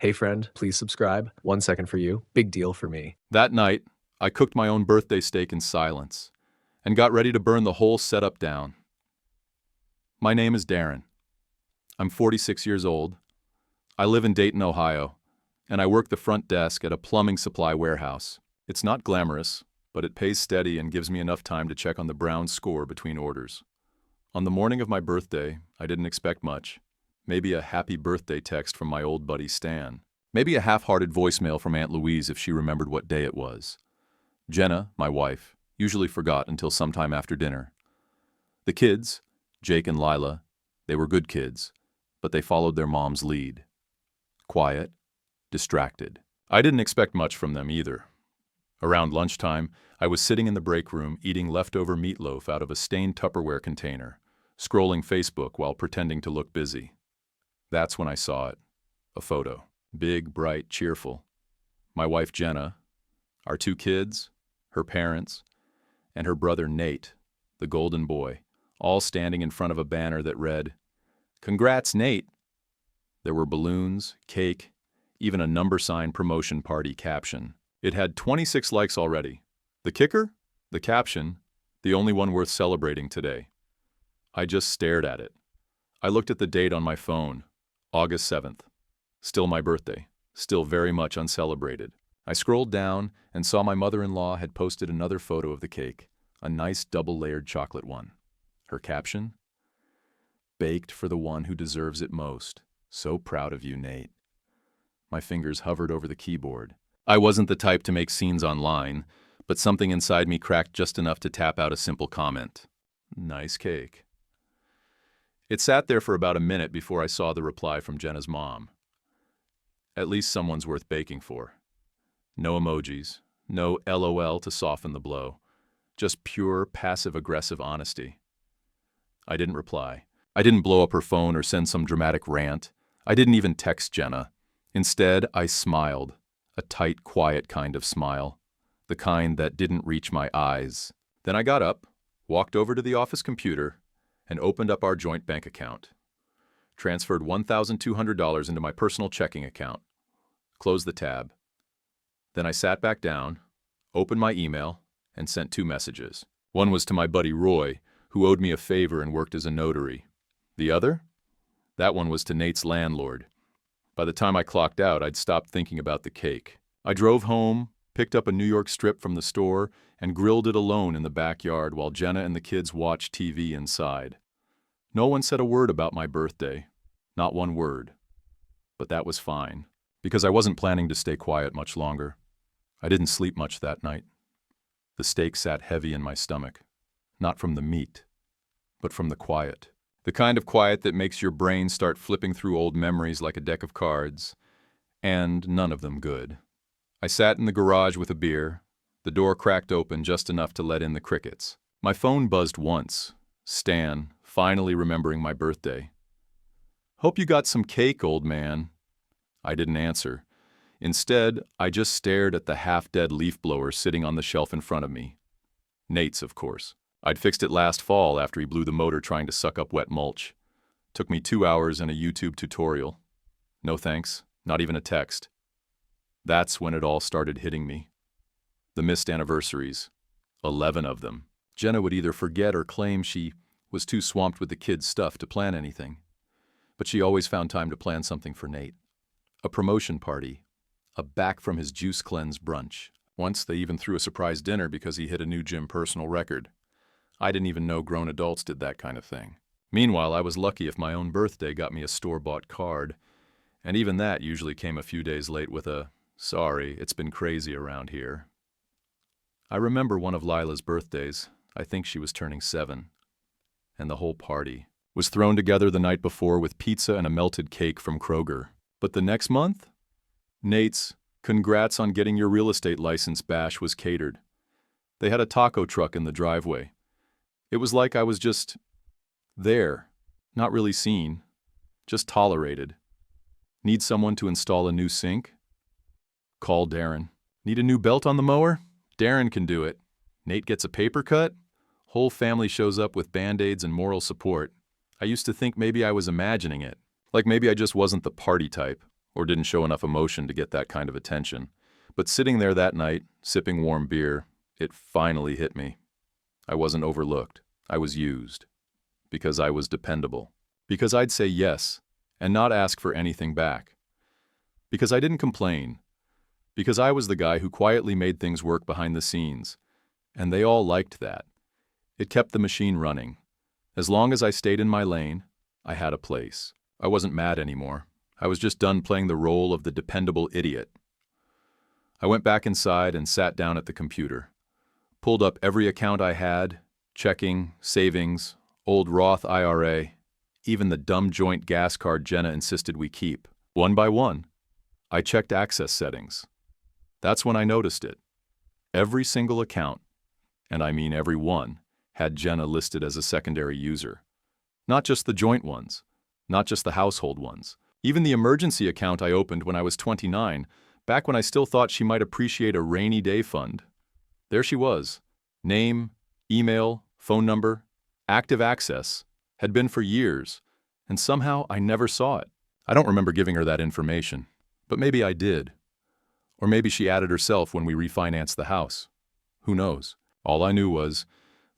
Hey friend, please subscribe. 1 second for you. Big deal for me. That night, I cooked my own birthday steak in silence and got ready to burn the whole setup down. My name is Darren. I'm 46 years old. I live in Dayton, Ohio, and I work the front desk at a plumbing supply warehouse. It's not glamorous, but it pays steady and gives me enough time to check on the Browns score between orders. On the morning of my birthday, I didn't expect much. Maybe a happy birthday text from my old buddy Stan. Maybe a half-hearted voicemail from Aunt Louise if she remembered what day it was. Jenna, my wife, usually forgot until sometime after dinner. The kids, Jake and Lila, they were good kids, but they followed their mom's lead. Quiet, distracted. I didn't expect much from them either. Around lunchtime, I was sitting in the break room eating leftover meatloaf out of a stained Tupperware container, scrolling Facebook while pretending to look busy. That's when I saw it. A photo. Big, bright, cheerful. My wife Jenna, our 2 kids, her parents, and her brother Nate, the golden boy, all standing in front of a banner that read, "Congrats, Nate!" There were balloons, cake, even a number sign promotion party caption. It had 26 likes already. The kicker? The caption, the only one worth celebrating today. I just stared at it. I looked at the date on my phone, August 7th. Still my birthday, still very much uncelebrated. I scrolled down and saw my mother-in-law had posted another photo of the cake, a nice double-layered chocolate one. Her caption? "Baked for the one who deserves it most. So proud of you, Nate." My fingers hovered over the keyboard. I wasn't the type to make scenes online, but something inside me cracked just enough to tap out a simple comment. Nice cake. It sat there for about a minute before I saw the reply from Jenna's mom. At least someone's worth baking for. No emojis, no LOL to soften the blow. Just pure, passive-aggressive honesty. I didn't reply. I didn't blow up her phone or send some dramatic rant. I didn't even text Jenna. Instead, I smiled. A tight, quiet kind of smile. The kind that didn't reach my eyes. Then I got up, walked over to the office computer, and opened up our joint bank account. Transferred $1,200 into my personal checking account. Closed the tab. Then I sat back down, opened my email, and sent 2 messages. One was to my buddy Roy, who owed me a favor and worked as a notary. The other? That one was to Nate's landlord. By the time I clocked out, I'd stopped thinking about the cake. I drove home, picked up a New York strip from the store, and grilled it alone in the backyard while Jenna and the kids watched TV inside. No one said a word about my birthday. Not one word. But that was fine, because I wasn't planning to stay quiet much longer. I didn't sleep much that night. The steak sat heavy in my stomach. Not from the meat, but from the quiet. The kind of quiet that makes your brain start flipping through old memories like a deck of cards, and none of them good. I sat in the garage with a beer. The door cracked open just enough to let in the crickets. My phone buzzed once. Stan, finally remembering my birthday. "Hope you got some cake, old man." I didn't answer. Instead, I just stared at the half-dead leaf blower sitting on the shelf in front of me. Nate's, of course. I'd fixed it last fall after he blew the motor trying to suck up wet mulch. Took me 2 hours and a YouTube tutorial. No thanks, not even a text. That's when it all started hitting me. The missed anniversaries. 11 of them. Jenna would either forget or claim she was too swamped with the kids' stuff to plan anything. But she always found time to plan something for Nate. A promotion party. A back from his juice cleanse brunch. Once they even threw a surprise dinner because he hit a new gym personal record. I didn't even know grown adults did that kind of thing. Meanwhile, I was lucky if my own birthday got me a store-bought card, and even that usually came a few days late with a, "Sorry, it's been crazy around here." I remember one of Lila's birthdays. I think she was turning 7. And the whole party was thrown together the night before with pizza and a melted cake from Kroger. But the next month? Nate's "Congrats on getting your real estate license" bash was catered. They had a taco truck in the driveway. It was like I was just there, not really seen, just tolerated. Need someone to install a new sink? Call Darren. Need a new belt on the mower? Darren can do it. Nate gets a paper cut? Whole family shows up with Band-Aids and moral support. I used to think maybe I was imagining it. Like maybe I just wasn't the party type. or didn't show enough emotion to get that kind of attention. But sitting there that night, sipping warm beer, it finally hit me. I wasn't overlooked. I was used. Because I was dependable. Because I'd say yes and not ask for anything back. Because I didn't complain. Because I was the guy who quietly made things work behind the scenes. And they all liked that. It kept the machine running. As long as I stayed in my lane, I had a place. I wasn't mad anymore. I was just done playing the role of the dependable idiot. I went back inside and sat down at the computer. Pulled up every account I had, checking, savings, old Roth IRA, even the dumb joint gas card Jenna insisted we keep. One by one, I checked access settings. That's when I noticed it. Every single account, and I mean every one, had Jenna listed as a secondary user. Not just the joint ones, not just the household ones. Even the emergency account I opened when I was 29, back when I still thought she might appreciate a rainy day fund. There she was. Name, email, phone number, active access, had been for years, and somehow I never saw it. I don't remember giving her that information, but maybe I did. Or maybe she added herself when we refinanced the house. Who knows? All I knew was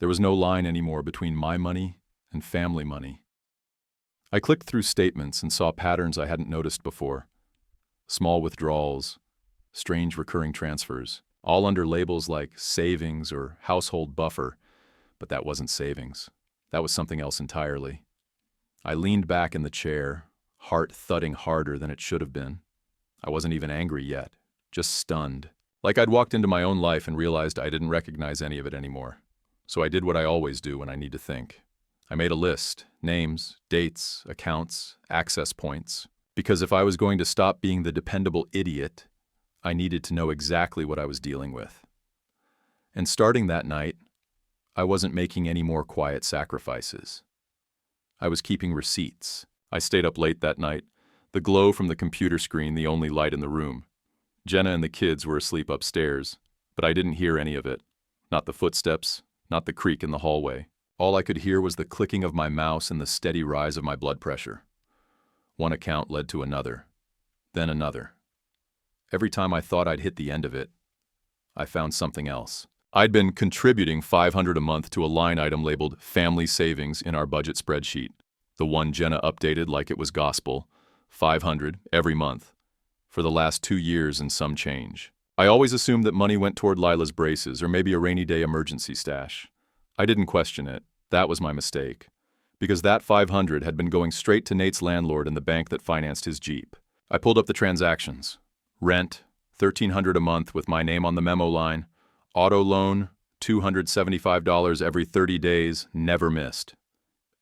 there was no line anymore between my money and family money. I clicked through statements and saw patterns I hadn't noticed before. Small withdrawals, strange recurring transfers, all under labels like savings or household buffer, but that wasn't savings. That was something else entirely. I leaned back in the chair, heart thudding harder than it should have been. I wasn't even angry yet, just stunned. Like I'd walked into my own life and realized I didn't recognize any of it anymore. So I did what I always do when I need to think. I made a list, names, dates, accounts, access points. Because if I was going to stop being the dependable idiot, I needed to know exactly what I was dealing with. And starting that night, I wasn't making any more quiet sacrifices. I was keeping receipts. I stayed up late that night, the glow from the computer screen the only light in the room. Jenna and the kids were asleep upstairs, but I didn't hear any of it. Not the footsteps, not the creak in the hallway. All I could hear was the clicking of my mouse and the steady rise of my blood pressure. One account led to another, then another. Every time I thought I'd hit the end of it, I found something else. I'd been contributing $500 a month to a line item labeled Family Savings in our budget spreadsheet, the one Jenna updated like it was gospel, $500 every month, for the last 2 years and some change. I always assumed that money went toward Lila's braces or maybe a rainy day emergency stash. I didn't question it. That was my mistake. Because that $500 had been going straight to Nate's landlord and the bank that financed his Jeep. I pulled up the transactions. Rent, $1,300 a month with my name on the memo line. Auto loan, $275 every 30 days, never missed.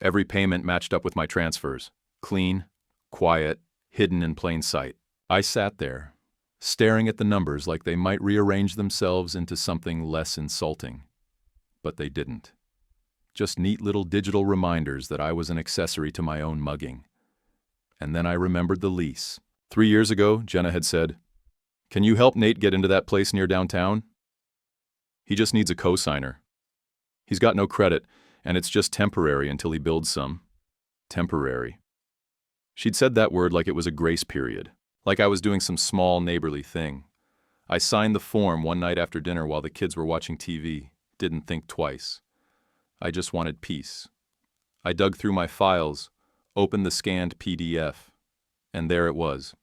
Every payment matched up with my transfers. Clean, quiet, hidden in plain sight. I sat there, staring at the numbers like they might rearrange themselves into something less insulting. But they didn't. Just neat little digital reminders that I was an accessory to my own mugging. And then I remembered the lease. 3 years ago, Jenna had said, "Can you help Nate get into that place near downtown? He just needs a cosigner. He's got no credit, and it's just temporary until he builds some." Temporary. She'd said that word like it was a grace period, like I was doing some small neighborly thing. I signed the form one night after dinner while the kids were watching TV. Didn't think twice. I just wanted peace. I dug through my files, opened the scanned PDF, and there it was,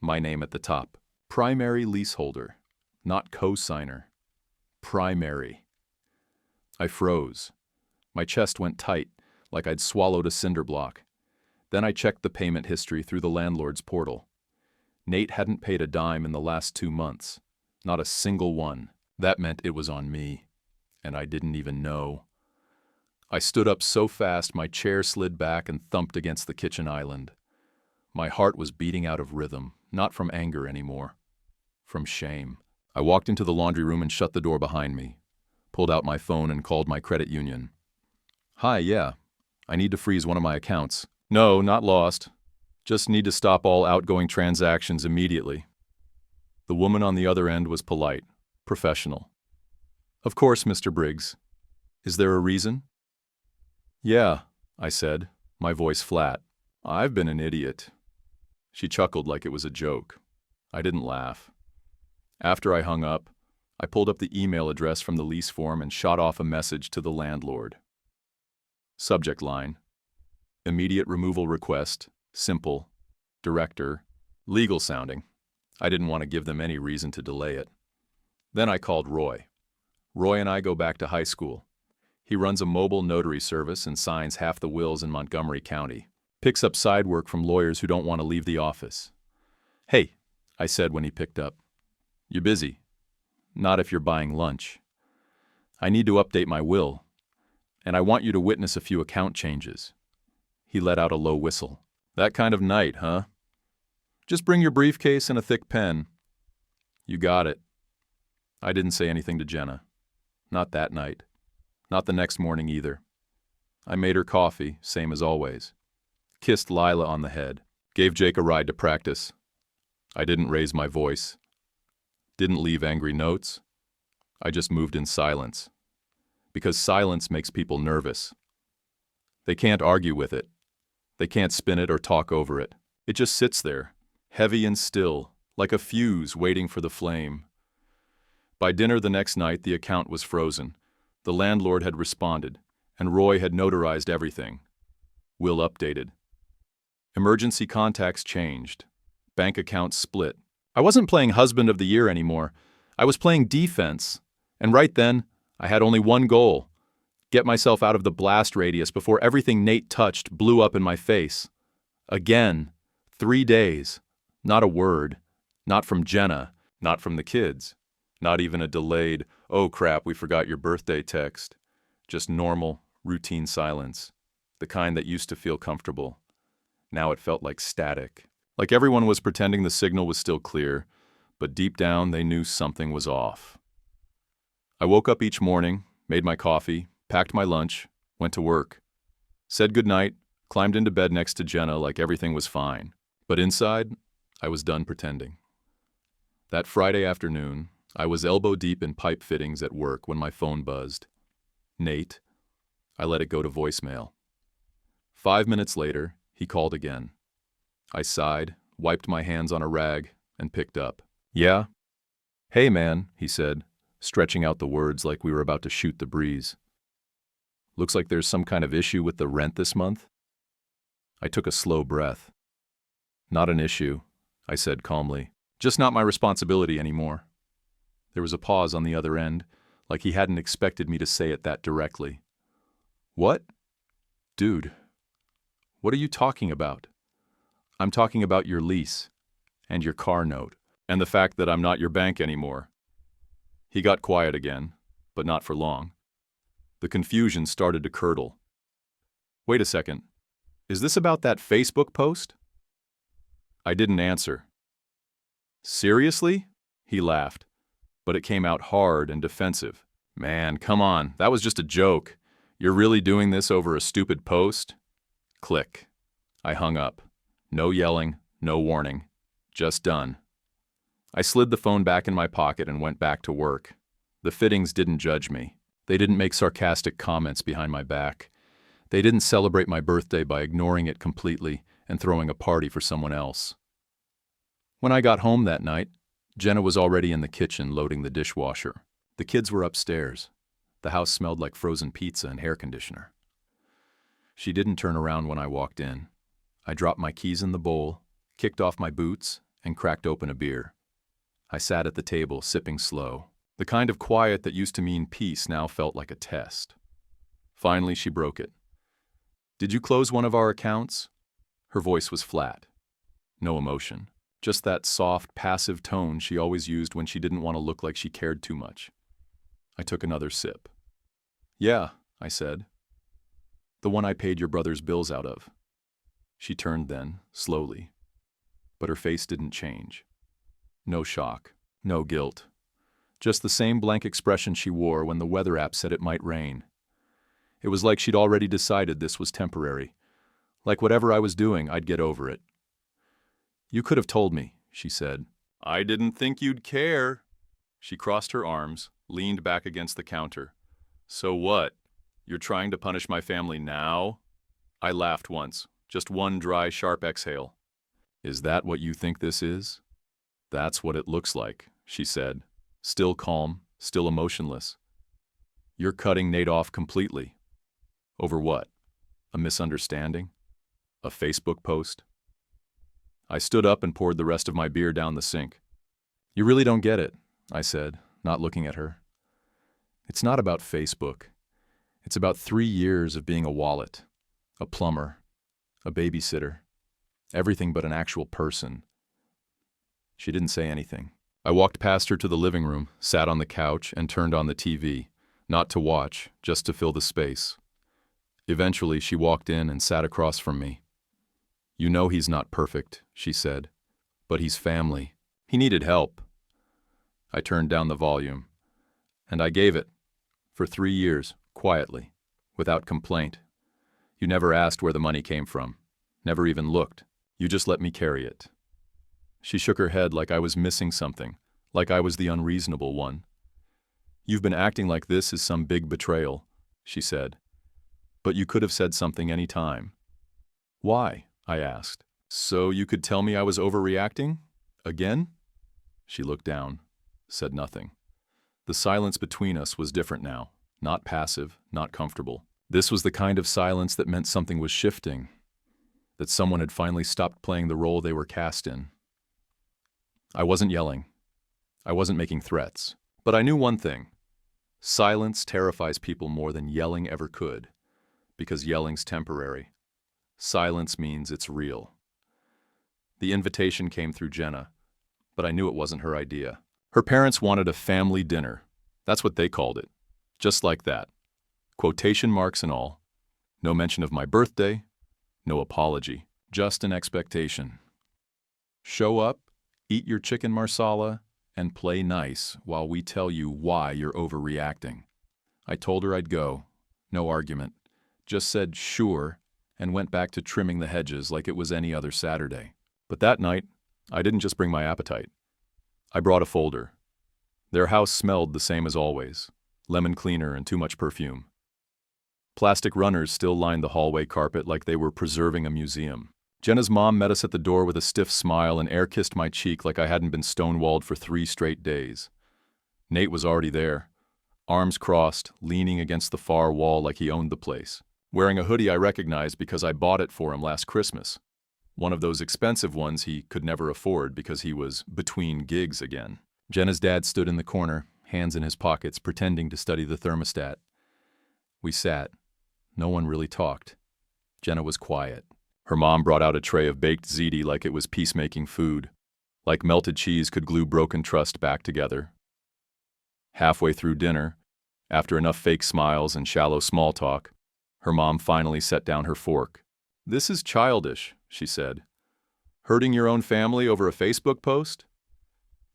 my name at the top. Primary leaseholder, not co-signer. Primary. I froze. My chest went tight, like I'd swallowed a cinder block. Then I checked the payment history through the landlord's portal. Nate hadn't paid a dime in the last 2 months. Not a single one. That meant it was on me. And I didn't even know. I stood up so fast my chair slid back and thumped against the kitchen island. My heart was beating out of rhythm, not from anger anymore. From shame. I walked into the laundry room and shut the door behind me. Pulled out my phone and called my credit union. "Hi, yeah. I need to freeze one of my accounts." "No, not lost. Just need to stop all outgoing transactions immediately." The woman on the other end was polite, professional. "Of course, Mr. Briggs. Is there a reason?" "Yeah," I said, my voice flat. "I've been an idiot." She chuckled like it was a joke. I didn't laugh. After I hung up, I pulled up the email address from the lease form and shot off a message to the landlord. Subject line: immediate removal request, simple, director, legal sounding. I didn't want to give them any reason to delay it. Then I called Roy. Roy and I go back to high school. He runs a mobile notary service and signs half the wills in Montgomery County. Picks up side work from lawyers who don't want to leave the office. "Hey," I said when he picked up. "You busy?" "Not if you're buying lunch." "I need to update my will, and I want you to witness a few account changes." He let out a low whistle. "That kind of night, huh?" "Just bring your briefcase and a thick pen." "You got it." I didn't say anything to Jenna. Not that night. Not the next morning either. I made her coffee, same as always. Kissed Lila on the head. Gave Jake a ride to practice. I didn't raise my voice. Didn't leave angry notes. I just moved in silence. Because silence makes people nervous. They can't argue with it. They can't spin it or talk over it. It just sits there, heavy and still, like a fuse waiting for the flame. By dinner the next night, the account was frozen. The landlord had responded, and Roy had notarized everything. Will updated. Emergency contacts changed. Bank accounts split. I wasn't playing husband of the year anymore. I was playing defense. And right then, I had only one goal: get myself out of the blast radius before everything Nate touched blew up in my face. Again. 3 days. Not a word. Not from Jenna. Not from the kids. Not even a delayed, "Oh crap, we forgot your birthday" text. Just normal, routine silence. The kind that used to feel comfortable. Now it felt like static. Like everyone was pretending the signal was still clear, but deep down they knew something was off. I woke up each morning, made my coffee, packed my lunch, went to work. Said goodnight, climbed into bed next to Jenna like everything was fine. But inside, I was done pretending. That Friday afternoon, I was elbow deep in pipe fittings at work when my phone buzzed. Nate. I let it go to voicemail. 5 minutes later, he called again. I sighed, wiped my hands on a rag, and picked up. "Yeah?" "Hey man," he said, stretching out the words like we were about to shoot the breeze. "Looks like there's some kind of issue with the rent this month?" I took a slow breath. "Not an issue," I said calmly. "Just not my responsibility anymore." There was a pause on the other end, like he hadn't expected me to say it that directly. "What?" "Dude, what are you talking about?" "I'm talking about your lease, and your car note, and the fact that I'm not your bank anymore." He got quiet again, but not for long. The confusion started to curdle. "Wait a second. Is this about that Facebook post?" I didn't answer. "Seriously?" He laughed, but it came out hard and defensive. "Man, come on, that was just a joke. You're really doing this over a stupid post?" Click. I hung up. No yelling, no warning. Just done. I slid the phone back in my pocket and went back to work. The fittings didn't judge me. They didn't make sarcastic comments behind my back. They didn't celebrate my birthday by ignoring it completely and throwing a party for someone else. When I got home that night, Jenna was already in the kitchen loading the dishwasher. The kids were upstairs. The house smelled like frozen pizza and hair conditioner. She didn't turn around when I walked in. I dropped my keys in the bowl, kicked off my boots, and cracked open a beer. I sat at the table, sipping slow. The kind of quiet that used to mean peace now felt like a test. Finally, she broke it. "Did you close one of our accounts?" Her voice was flat. No emotion. Just that soft, passive tone she always used when she didn't want to look like she cared too much. I took another sip. "Yeah," I said. "The one I paid your brother's bills out of." She turned then, slowly. But her face didn't change. No shock, no guilt. Just the same blank expression she wore when the weather app said it might rain. It was like she'd already decided this was temporary. Like whatever I was doing, I'd get over it. "You could have told me," she said. "I didn't think you'd care." She crossed her arms, leaned back against the counter. "So what? You're trying to punish my family now?" I laughed once, just one dry, sharp exhale. "Is that what you think this is?" "That's what it looks like," she said, still calm, still emotionless. "You're cutting Nate off completely." "Over what? A misunderstanding? A Facebook post?" I stood up and poured the rest of my beer down the sink. "You really don't get it," I said, not looking at her. "It's not about Facebook. It's about 3 years of being a wallet, a plumber, a babysitter, everything but an actual person." She didn't say anything. I walked past her to the living room, sat on the couch, and turned on the TV, not to watch, just to fill the space. Eventually, she walked in and sat across from me. "You know he's not perfect," she said, "but he's family. He needed help." I turned down the volume, and I gave it, for 3 years, quietly, without complaint. You never asked where the money came from, never even looked. You just let me carry it. She shook her head like I was missing something, like I was the unreasonable one. "You've been acting like this is some big betrayal," she said. "But you could have said something any time." "Why?" I asked. "So you could tell me I was overreacting? Again?" She looked down, said nothing. The silence between us was different now, not passive, not comfortable. This was the kind of silence that meant something was shifting, that someone had finally stopped playing the role they were cast in. I wasn't yelling. I wasn't making threats. But I knew one thing. Silence terrifies people more than yelling ever could, because yelling's temporary. Silence means it's real. The invitation came through Jenna, but I knew it wasn't her idea. Her parents wanted a family dinner. That's what they called it. Just like that. Quotation marks and all. No mention of my birthday. No apology. Just an expectation. Show up, eat your chicken marsala, and play nice while we tell you why you're overreacting. I told her I'd go. No argument. Just said sure and went back to trimming the hedges like it was any other Saturday. But that night, I didn't just bring my appetite. I brought a folder. Their house smelled the same as always, lemon cleaner and too much perfume. Plastic runners still lined the hallway carpet like they were preserving a museum. Jenna's mom met us at the door with a stiff smile and air-kissed my cheek like I hadn't been stonewalled for 3 straight days. Nate was already there, arms crossed, leaning against the far wall like he owned the place, wearing a hoodie I recognized because I bought it for him last Christmas. One of those expensive ones he could never afford because he was between gigs again. Jenna's dad stood in the corner, hands in his pockets, pretending to study the thermostat. We sat. No one really talked. Jenna was quiet. Her mom brought out a tray of baked ziti like it was peacemaking food, like melted cheese could glue broken trust back together. Halfway through dinner, after enough fake smiles and shallow small talk, her mom finally set down her fork. "This is childish," she said. "Hurting your own family over a Facebook post?"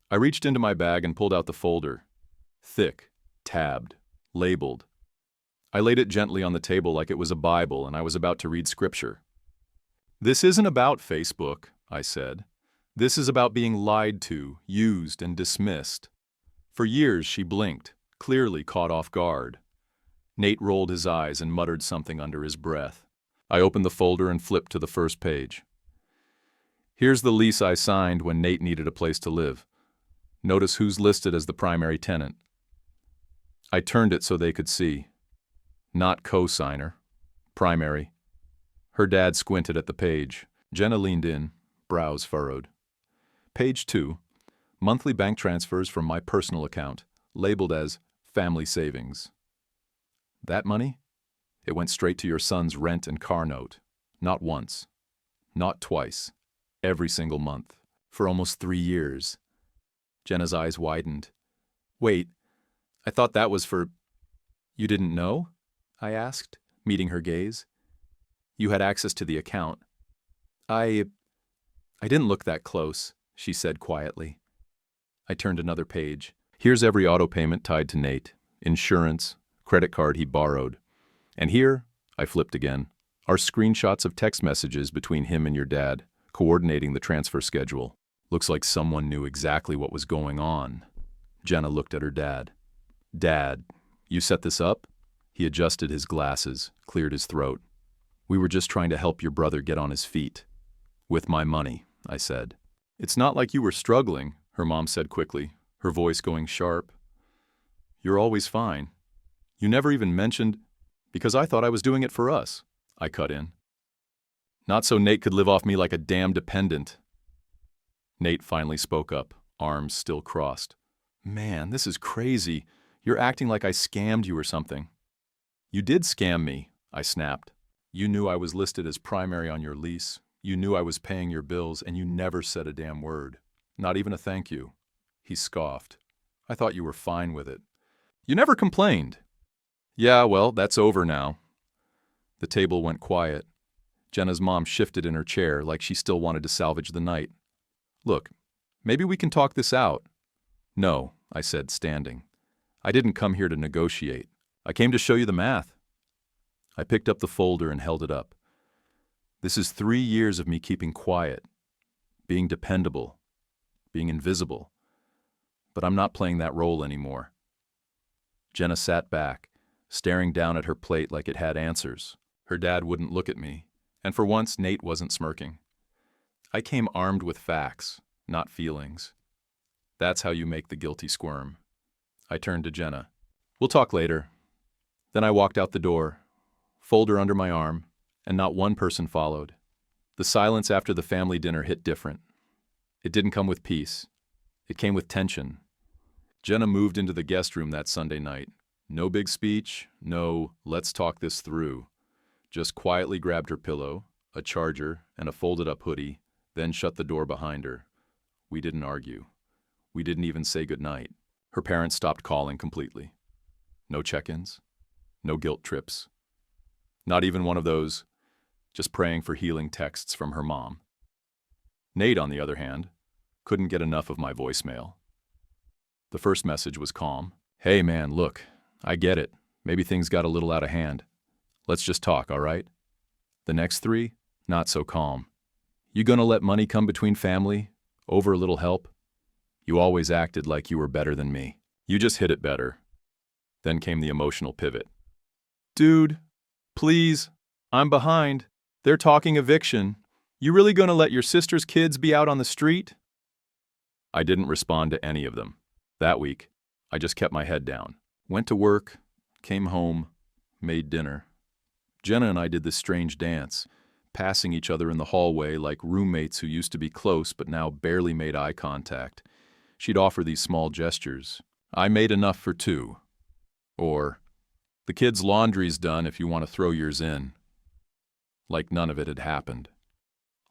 I reached into my bag and pulled out the folder. Thick, tabbed, labeled. I laid it gently on the table like it was a Bible and I was about to read scripture. "This isn't about Facebook," I said. "This is about being lied to, used, and dismissed." For years she blinked, clearly caught off guard. Nate rolled his eyes and muttered something under his breath. I opened the folder and flipped to the first page. Here's the lease I signed when Nate needed a place to live. Notice who's listed as the primary tenant. I turned it so they could see. Not co-signer. Primary. Her dad squinted at the page. Jenna leaned in, brows furrowed. Page 2. Monthly bank transfers from my personal account, labeled as family savings. That money? It went straight to your son's rent and car note. Not once. Not twice. Every single month. For almost 3 years. Jenna's eyes widened. "Wait, I thought that was for—" "You didn't know?" I asked, meeting her gaze. "You had access to the account." I didn't look that close," she said quietly. I turned another page. Here's every auto payment tied to Nate, insurance, credit card he borrowed. And here, I flipped again, are screenshots of text messages between him and your dad, coordinating the transfer schedule. Looks like someone knew exactly what was going on. Jenna looked at her dad. "Dad, you set this up?" He adjusted his glasses, cleared his throat. "We were just trying to help your brother get on his feet. With my money, I said. It's not like you were struggling, her mom said quickly, her voice going sharp. You're always fine. You never even mentioned, because I thought I was doing it for us, I cut in. Not so Nate could live off me like a damn dependent. Nate finally spoke up, arms still crossed. Man, this is crazy. You're acting like I scammed you or something. You did scam me, I snapped. You knew I was listed as primary on your lease. You knew I was paying your bills, and you never said a damn word. Not even a thank you. He scoffed. I thought you were fine with it. You never complained. Yeah, well, that's over now. The table went quiet. Jenna's mom shifted in her chair like she still wanted to salvage the night. Look, maybe we can talk this out. No, I said, standing. I didn't come here to negotiate. I came to show you the math. I picked up the folder and held it up. This is 3 years of me keeping quiet, being dependable, being invisible. But I'm not playing that role anymore. Jenna sat back, staring down at her plate like it had answers. Her dad wouldn't look at me, and for once Nate wasn't smirking. I came armed with facts, not feelings. That's how you make the guilty squirm. I turned to Jenna. We'll talk later. Then I walked out the door, folder under my arm, and not one person followed. The silence after the family dinner hit different. It didn't come with peace. It came with tension. Jenna moved into the guest room that Sunday night. No big speech, no let's talk this through. Just quietly grabbed her pillow, a charger, and a folded-up hoodie, then shut the door behind her. We didn't argue. We didn't even say goodnight. Her parents stopped calling completely. No check-ins, no guilt trips. Not even one of those, just praying for healing texts from her mom. Nate, on the other hand, couldn't get enough of my voicemail. The first message was calm. Hey man, look, I get it. Maybe things got a little out of hand. Let's just talk, all right? The next 3, not so calm. You gonna let money come between family, over a little help? You always acted like you were better than me. You just hit it better. Then came the emotional pivot. Dude, please, I'm behind. They're talking eviction. You really gonna let your sister's kids be out on the street? I didn't respond to any of them. That week, I just kept my head down. Went to work, came home, made dinner. Jenna and I did this strange dance, passing each other in the hallway like roommates who used to be close but now barely made eye contact. She'd offer these small gestures. I made enough for 2. Or, the kids' laundry's done if you want to throw yours in. Like none of it had happened.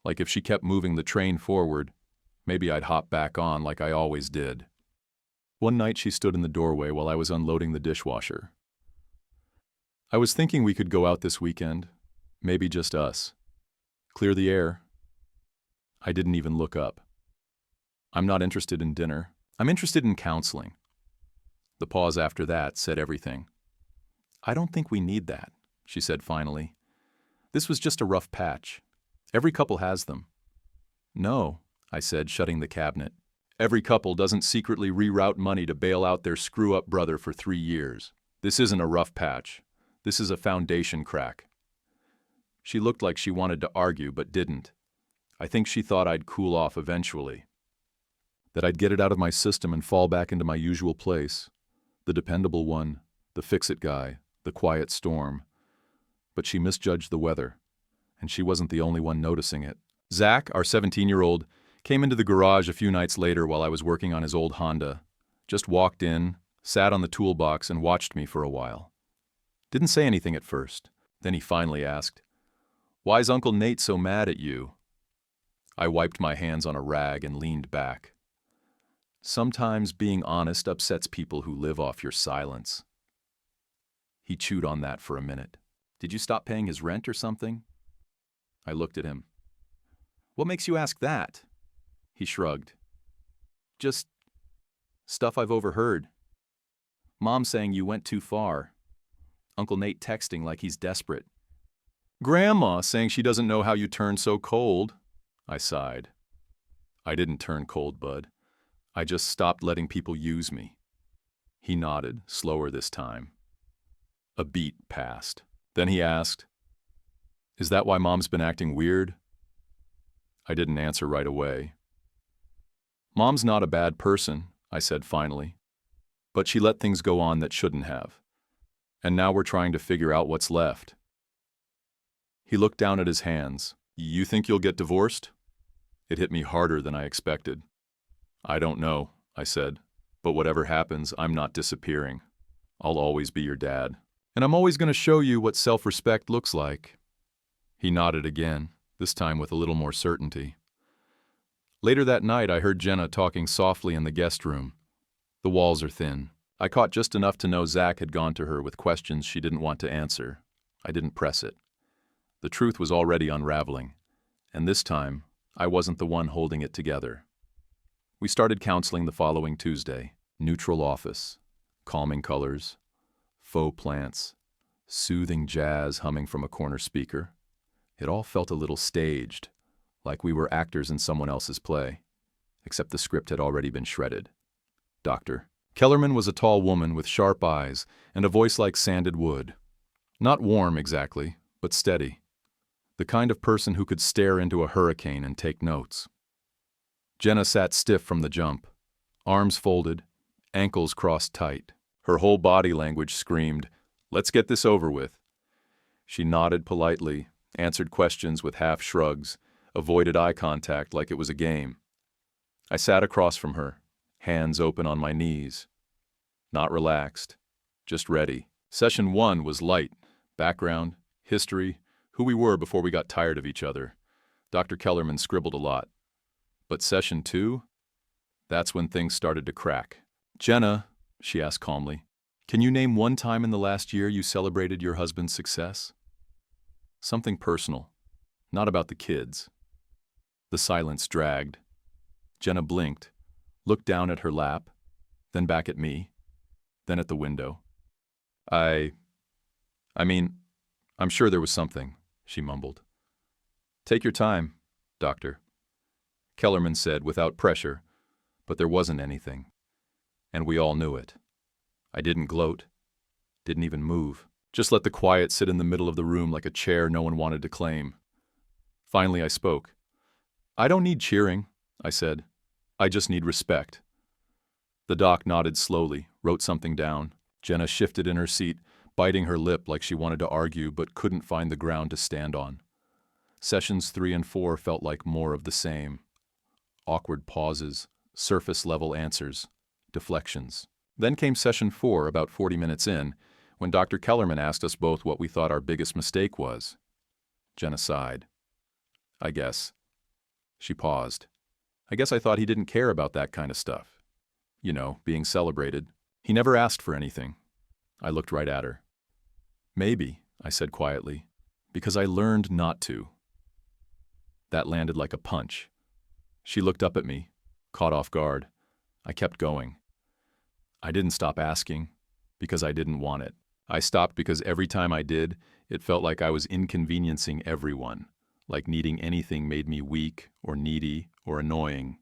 Like if she kept moving the train forward, maybe I'd hop back on like I always did. One night she stood in the doorway while I was unloading the dishwasher. I was thinking we could go out this weekend, maybe just us. Clear the air. I didn't even look up. I'm not interested in dinner. I'm interested in counseling. The pause after that said everything. I don't think we need that, she said finally. This was just a rough patch. Every couple has them. No, I said, shutting the cabinet. Every couple doesn't secretly reroute money to bail out their screw-up brother for 3 years. This isn't a rough patch. This is a foundation crack. She looked like she wanted to argue, but didn't. I think she thought I'd cool off eventually. That I'd get it out of my system and fall back into my usual place. The dependable one, the fix-it guy, the quiet storm. But she misjudged the weather, and she wasn't the only one noticing it. Zach, our 17-year-old, came into the garage a few nights later while I was working on his old Honda. Just walked in, sat on the toolbox, and watched me for a while. Didn't say anything at first. Then he finally asked, "Why's Uncle Nate so mad at you?" I wiped my hands on a rag and leaned back. Sometimes being honest upsets people who live off your silence. He chewed on that for a minute. Did you stop paying his rent or something? I looked at him. What makes you ask that? He shrugged. Just stuff I've overheard. Mom saying you went too far. Uncle Nate texting like he's desperate. Grandma saying she doesn't know how you turn so cold. I sighed. I didn't turn cold, bud. I just stopped letting people use me. He nodded, slower this time. A beat passed. Then he asked, Is that why Mom's been acting weird? I didn't answer right away. Mom's not a bad person, I said finally. But she let things go on that shouldn't have. And now we're trying to figure out what's left. He looked down at his hands. You think you'll get divorced? It hit me harder than I expected. I don't know, I said. But whatever happens, I'm not disappearing. I'll always be your dad. And I'm always going to show you what self-respect looks like. He nodded again, this time with a little more certainty. Later that night, I heard Jenna talking softly in the guest room. The walls are thin. I caught just enough to know Zach had gone to her with questions she didn't want to answer. I didn't press it. The truth was already unraveling, and this time, I wasn't the one holding it together. We started counseling the following Tuesday. Neutral office, calming colors, faux plants, soothing jazz humming from a corner speaker. It all felt a little staged, like we were actors in someone else's play, except the script had already been shredded. Dr. Kellerman was a tall woman with sharp eyes and a voice like sanded wood. Not warm exactly, but steady. The kind of person who could stare into a hurricane and take notes. Jenna sat stiff from the jump, arms folded, ankles crossed tight. Her whole body language screamed, "Let's get this over with." She nodded politely, answered questions with half shrugs, avoided eye contact like it was a game. I sat across from her, hands open on my knees. Not relaxed, just ready. Session 1 was light, background, history, who we were before we got tired of each other. Dr. Kellerman scribbled a lot. But Session 2? That's when things started to crack. Jenna, she asked calmly, can you name one time in the last year you celebrated your husband's success? Something personal, not about the kids. The silence dragged. Jenna blinked, looked down at her lap, then back at me, then at the window. I mean, I'm sure there was something, she mumbled. Take your time, Doctor, Kellerman said without pressure, but there wasn't anything. And we all knew it. I didn't gloat, didn't even move. Just let the quiet sit in the middle of the room like a chair no one wanted to claim. Finally, I spoke. I don't need cheering, I said. I just need respect. The doc nodded slowly, wrote something down. Jenna shifted in her seat, biting her lip like she wanted to argue but couldn't find the ground to stand on. Sessions 3 and 4 felt like more of the same. Awkward pauses, surface-level answers, deflections. Then came Session 4, about 40 minutes in, when Dr. Kellerman asked us both what we thought our biggest mistake was. Jenna sighed. I guess. She paused. I guess I thought he didn't care about that kind of stuff. You know, being celebrated. He never asked for anything. I looked right at her. Maybe, I said quietly, because I learned not to. That landed like a punch. She looked up at me, caught off guard. I kept going. I didn't stop asking, because I didn't want it. I stopped because every time I did, it felt like I was inconveniencing everyone, like needing anything made me weak or needy or annoying.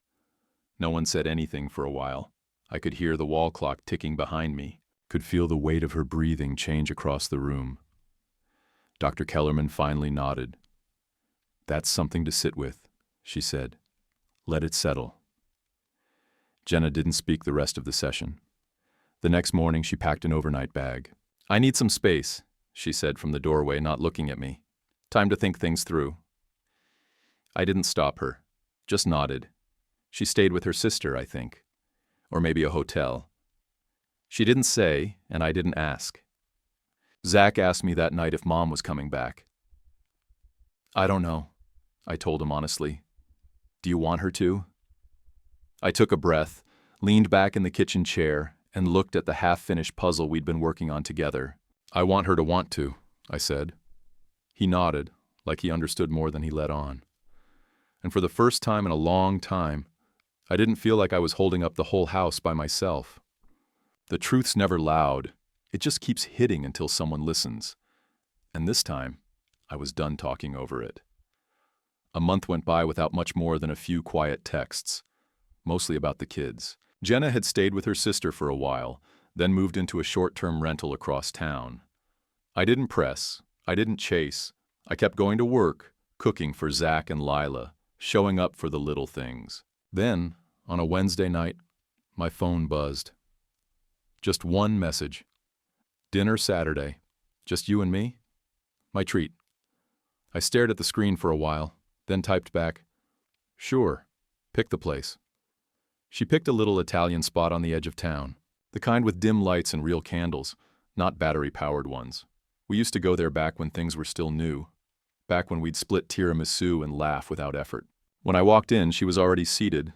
No one said anything for a while. I could hear the wall clock ticking behind me, could feel the weight of her breathing change across the room. Dr. Kellerman finally nodded. That's something to sit with, she said. Let it settle. Jenna didn't speak the rest of the session. The next morning, she packed an overnight bag. I need some space, she said from the doorway, not looking at me. Time to think things through. I didn't stop her, just nodded. She stayed with her sister, I think. Or maybe a hotel. She didn't say, and I didn't ask. Zach asked me that night if Mom was coming back. I don't know, I told him honestly. Do you want her to? I took a breath, leaned back in the kitchen chair, and looked at the half-finished puzzle we'd been working on together. I want her to want to, I said. He nodded, like he understood more than he let on. And for the first time in a long time, I didn't feel like I was holding up the whole house by myself. The truth's never loud. It just keeps hitting until someone listens. And this time, I was done talking over it. A month went by without much more than a few quiet texts, mostly about the kids. Jenna had stayed with her sister for a while, then moved into a short-term rental across town. I didn't press. I didn't chase. I kept going to work, cooking for Zach and Lila, showing up for the little things. Then, on a Wednesday night, my phone buzzed. Just one message. Dinner Saturday. Just you and me? My treat. I stared at the screen for a while, then typed back, "Sure, pick the place." She picked a little Italian spot on the edge of town, the kind with dim lights and real candles, not battery-powered ones. We used to go there back when things were still new, back when we'd split tiramisu and laugh without effort. When I walked in, she was already seated,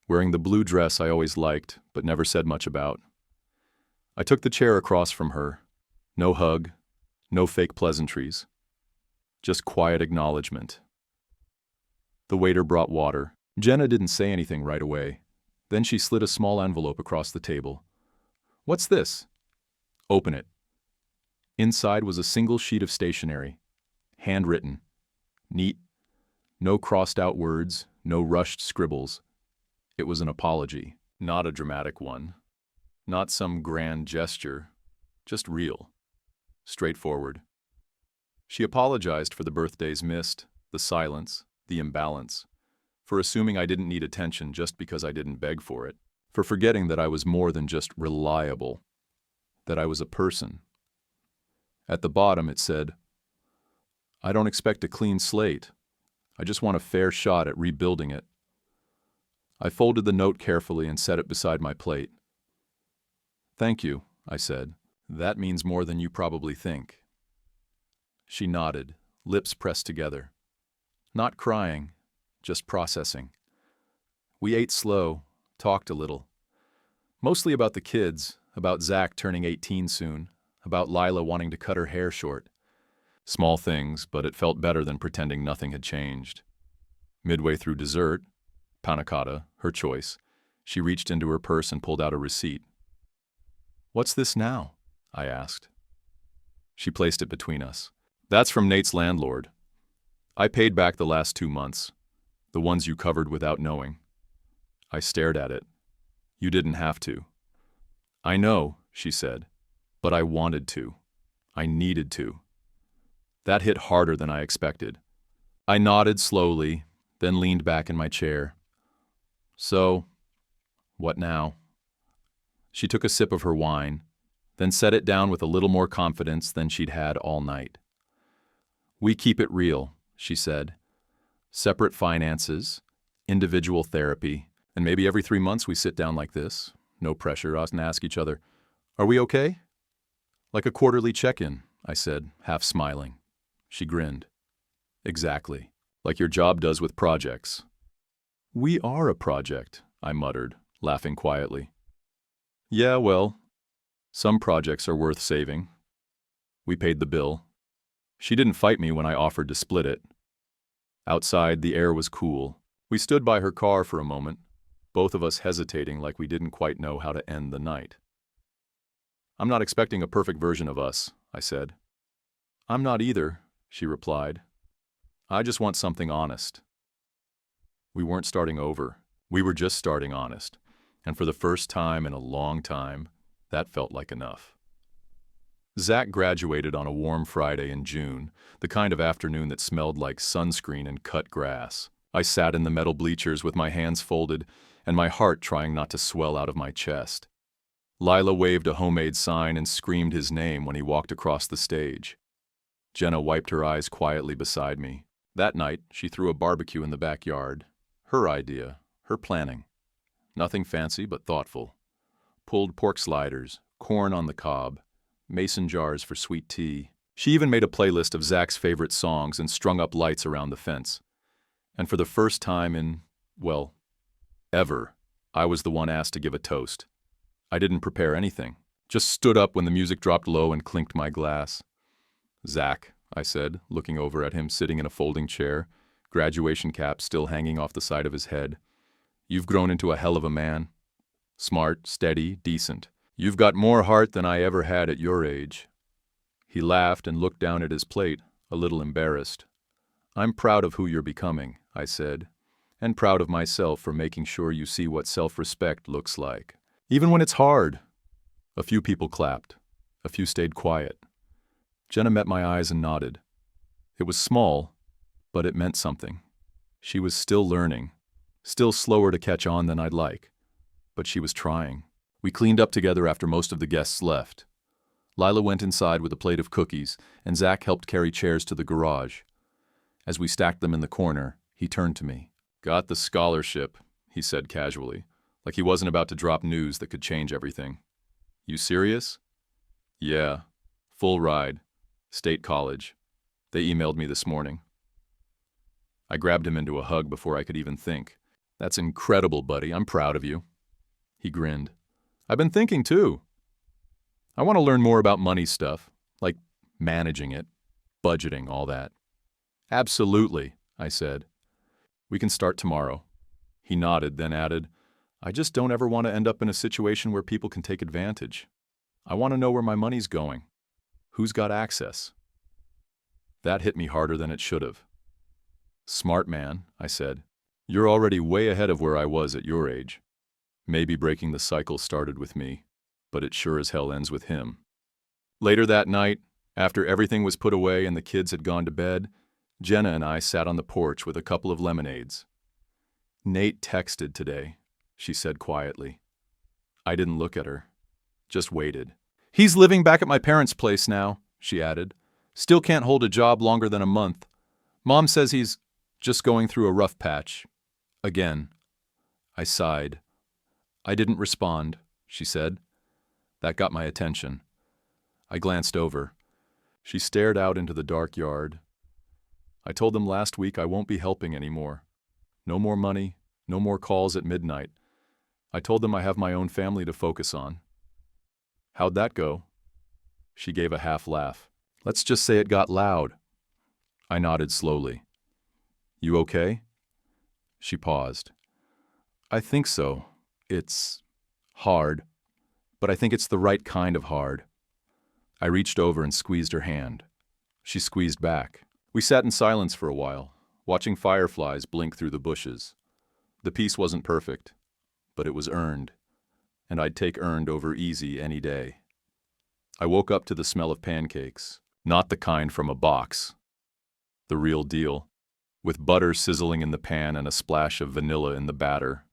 wearing the blue dress I always liked but never said much about. I took the chair across from her. No hug, no fake pleasantries. Just quiet acknowledgement. The waiter brought water. Jenna didn't say anything right away. Then she slid a small envelope across the table. "What's this?" "Open it." Inside was a single sheet of stationery. Handwritten. Neat. No crossed-out words, no rushed scribbles. It was an apology. Not a dramatic one. Not some grand gesture. Just real. Straightforward. She apologized for the birthdays missed, the silence, the imbalance, for assuming I didn't need attention just because I didn't beg for it, for forgetting that I was more than just reliable, that I was a person. At the bottom it said, "I don't expect a clean slate. I just want a fair shot at rebuilding it." I folded the note carefully and set it beside my plate. "Thank you," I said. "That means more than you probably think." She nodded, lips pressed together. Not crying, just processing. We ate slow, talked a little. Mostly about the kids, about Zach turning 18 soon, about Lila wanting to cut her hair short. Small things, but it felt better than pretending nothing had changed. Midway through dessert, panna cotta, her choice, she reached into her purse and pulled out a receipt. "What's this now?" I asked. She placed it between us. "That's from Nate's landlord. I paid back the last 2 months, the ones you covered without knowing." I stared at it. "You didn't have to." "I know," she said, "but I wanted to. I needed to." That hit harder than I expected. I nodded slowly, then leaned back in my chair. "So, what now?" She took a sip of her wine, then set it down with a little more confidence than she'd had all night. "We keep it real," she said. "Separate finances, individual therapy, and maybe every 3 months we sit down like this, no pressure, us and ask each other, 'Are we okay?' Like a quarterly check-in," I said, half smiling. She grinned. "Exactly. Like your job does with projects." "We are a project," I muttered, laughing quietly. "Yeah, well, some projects are worth saving." We paid the bill. She didn't fight me when I offered to split it. Outside, the air was cool. We stood by her car for a moment, both of us hesitating like we didn't quite know how to end the night. "I'm not expecting a perfect version of us," I said. "I'm not either," she replied. "I just want something honest." We weren't starting over. We were just starting honest. And for the first time in a long time, that felt like enough. Zach graduated on a warm Friday in June, the kind of afternoon that smelled like sunscreen and cut grass. I sat in the metal bleachers with my hands folded and my heart trying not to swell out of my chest. Lila waved a homemade sign and screamed his name when he walked across the stage. Jenna wiped her eyes quietly beside me. That night, she threw a barbecue in the backyard. Her idea, her planning. Nothing fancy but thoughtful. Pulled pork sliders, corn on the cob, mason jars for sweet tea. She even made a playlist of Zach's favorite songs and strung up lights around the fence. And for the first time in, well, ever, I was the one asked to give a toast. I didn't prepare anything. Just stood up when the music dropped low and clinked my glass. "Zach," I said, looking over at him sitting in a folding chair, graduation cap still hanging off the side of his head. "You've grown into a hell of a man. Smart, steady, decent. You've got more heart than I ever had at your age." He laughed and looked down at his plate, a little embarrassed. "I'm proud of who you're becoming," I said, "and proud of myself for making sure you see what self-respect looks like. Even when it's hard." A few people clapped. A few stayed quiet. Jenna met my eyes and nodded. It was small, but it meant something. She was still learning, still slower to catch on than I'd like, but she was trying. We cleaned up together after most of the guests left. Lila went inside with a plate of cookies, and Zach helped carry chairs to the garage. As we stacked them in the corner, he turned to me. "Got the scholarship," he said casually, like he wasn't about to drop news that could change everything. "You serious?" "Yeah. Full ride. State college. They emailed me this morning." I grabbed him into a hug before I could even think. "That's incredible, buddy. I'm proud of you." He grinned. "I've been thinking too. I want to learn more about money stuff, like managing it, budgeting, all that." "Absolutely," I said. "We can start tomorrow." He nodded, then added, "I just don't ever want to end up in a situation where people can take advantage. I want to know where my money's going. Who's got access?" That hit me harder than it should have. "Smart man," I said. "You're already way ahead of where I was at your age. Maybe breaking the cycle started with me, but it sure as hell ends with him." Later that night, after everything was put away and the kids had gone to bed, Jenna and I sat on the porch with a couple of lemonades. "Nate texted today," she said quietly. I didn't look at her, just waited. "He's living back at my parents' place now," she added. "Still can't hold a job longer than a month. Mom says he's just going through a rough patch. Again." I sighed. "I didn't respond," she said. That got my attention. I glanced over. She stared out into the dark yard. "I told them last week I won't be helping anymore. No more money, no more calls at midnight. I told them I have my own family to focus on." "How'd that go?" She gave a half laugh. "Let's just say it got loud." I nodded slowly. "You okay?" She paused. "I think so. It's hard, but I think it's the right kind of hard." I reached over and squeezed her hand. She squeezed back. We sat in silence for a while, watching fireflies blink through the bushes. The peace wasn't perfect, but it was earned, and I'd take earned over easy any day. I woke up to the smell of pancakes, not the kind from a box. The real deal, with butter sizzling in the pan and a splash of vanilla in the batter.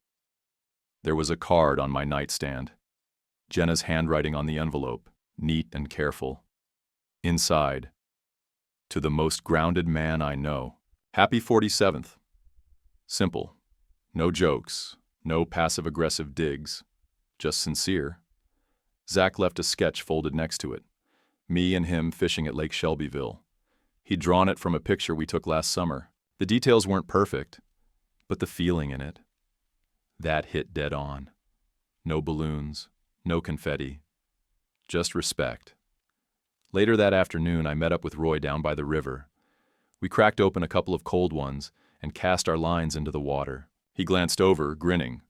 There was a card on my nightstand. Jenna's handwriting on the envelope, neat and careful. Inside, "To the most grounded man I know. Happy 47th. Simple. No jokes, no passive-aggressive digs. Just sincere." Zach left a sketch folded next to it. Me and him fishing at Lake Shelbyville. He'd drawn it from a picture we took last summer. The details weren't perfect, but the feeling in it. That hit dead on. No balloons, no confetti. Just respect. Later that afternoon, I met up with Roy down by the river. We cracked open a couple of cold ones and cast our lines into the water. He glanced over, grinning.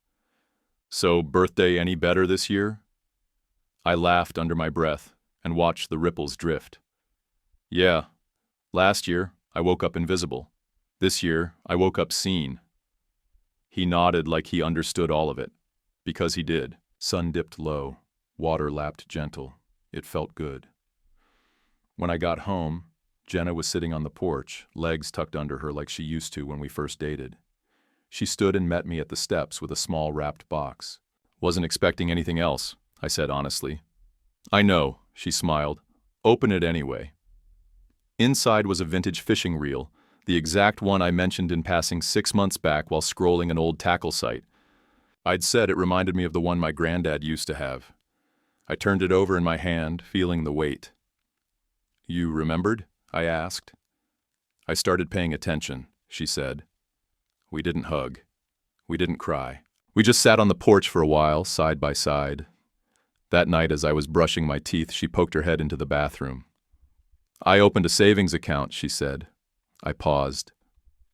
"So, birthday any better this year?" I laughed under my breath and watched the ripples drift. "Yeah. Last year, I woke up invisible. This year, I woke up seen." He nodded like he understood all of it, because he did. Sun dipped low, water lapped gentle. It felt good. When I got home, Jenna was sitting on the porch, legs tucked under her like she used to when we first dated. She stood and met me at the steps with a small wrapped box. "Wasn't expecting anything else," I said honestly. "I know," she smiled. "Open it anyway." Inside was a vintage fishing reel, the exact one I mentioned in passing 6 months back while scrolling an old tackle site. I'd said it reminded me of the one my granddad used to have. I turned it over in my hand, feeling the weight. "You remembered?" I asked. "I started paying attention," she said. We didn't hug. We didn't cry. We just sat on the porch for a while, side by side. That night, as I was brushing my teeth, she poked her head into the bathroom. "I opened a savings account," she said. I paused.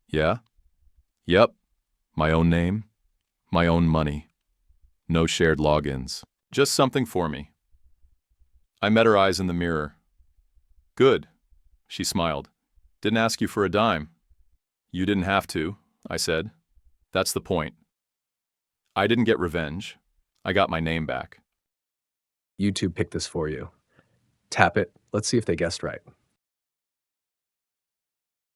"Yeah?" "Yep. My own name. My own money. No shared logins. Just something for me." I met her eyes in the mirror. "Good," she smiled. "Didn't ask you for a dime." "You didn't have to," I said. "That's the point. I didn't get revenge. I got my name back." YouTube picked this for you. Tap it. Let's see if they guessed right.